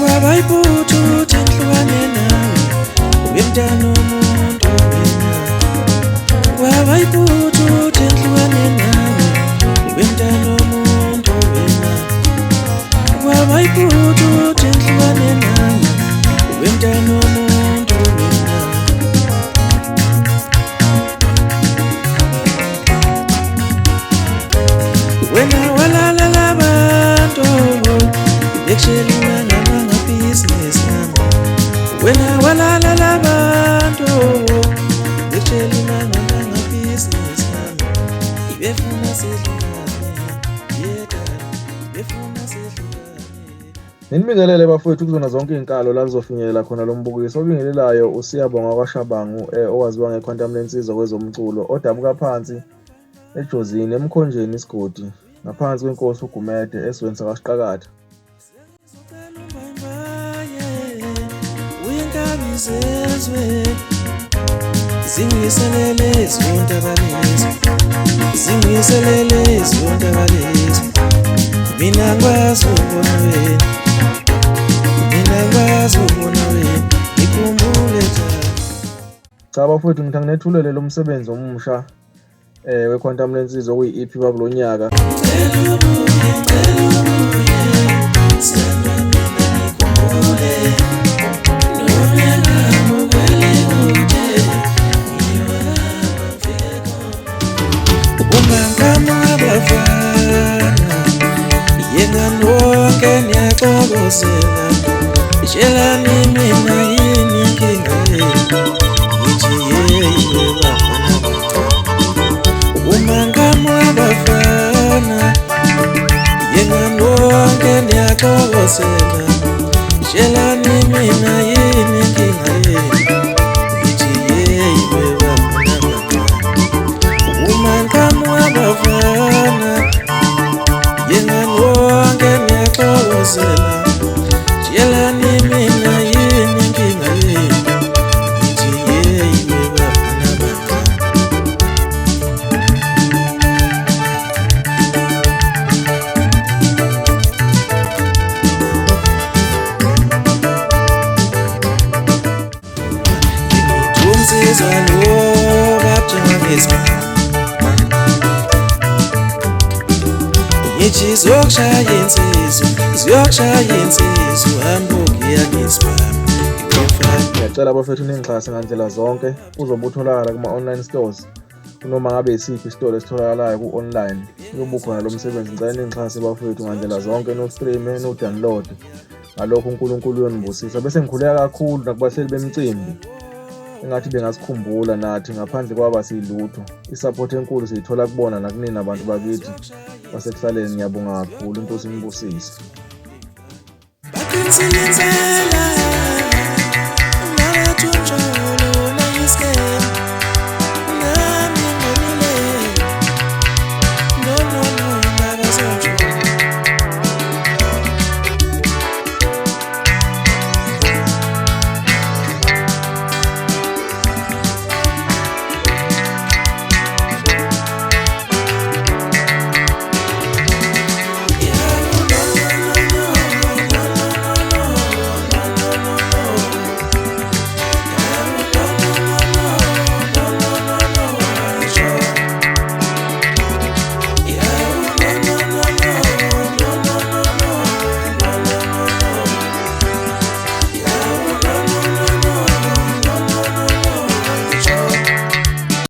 Wabayibuthu tenhlwane nawe wemntana womuntu wena. Wabayibuthu tenhlwane nawe wemntana womuntu wena. Wabayibuthu tenhlwane nawe wemntana womuntu wena. Wena walala labantu bekushelina business nami. Wena walala labantu bekushelina business nami. Ibefuna sedlulane yeka befuna sedlulane. Ninibingelele bafowethu kuzona zonke izinkalo la kuzofinyelela khona lo mbukiso obingelelayo usiyabonga kwaShabangu owaziwa ngequantum lensizwa kwezomculo odabuka phansi ejozini emkhonjeni isigodi ngaphansi kwenkosi uGumede esweni sakasiqakatha. Zingiselele izondakalezi, zingiselele izondakalezi. Mina ngikwazi ukubona wena, mina ngikwazi ukubona wena, ngikhumbule njalo. Cha bafowethu ngithi anginethulele lo msebenzi omusha wequantum lensizwa okuyi-EP wakulo nyaka. Yenganonke niyaxokozela Shelani mina yini inkinga yenu Ngithi yeyiwe bafana bacela Umangamo abafana Yenganonke niyaxokozela Shelani mina yini inkinga yenu Ngithi yeyiwe bafana bacela Umangamo abafana Yenganonke niyaxokozela Shelani mina yini inkinga yenu Ngithi yeyiwe bafana bacela Ngimithunzizwa lo babujanga ngesimanga Ngithi zokushaya insizwa hambukiya ngesibami Ngiyacela bafethu ningixhase ngandlela zonke uzobe utholakala kuma-online stores noma ngabe isiphi isitolo esitholakalayo ku-online uyobe ukhona lo msebenzi. Ngicela ningixhase bafethu ngandlela zonke no-streame no-download ngalokho uNkulunkulu uyonibusisa bese ngikhuleka kakhulu nakubahleli bemicimbi engathi bengasikhumbula nathi ngaphandle kwaba silutho. Isupport enkulu siyithola kubona nakunina abantu bakithi basekuhlaleni. Ngiyabonga kakhulu, inkosi inibusise. Bakinsilenzela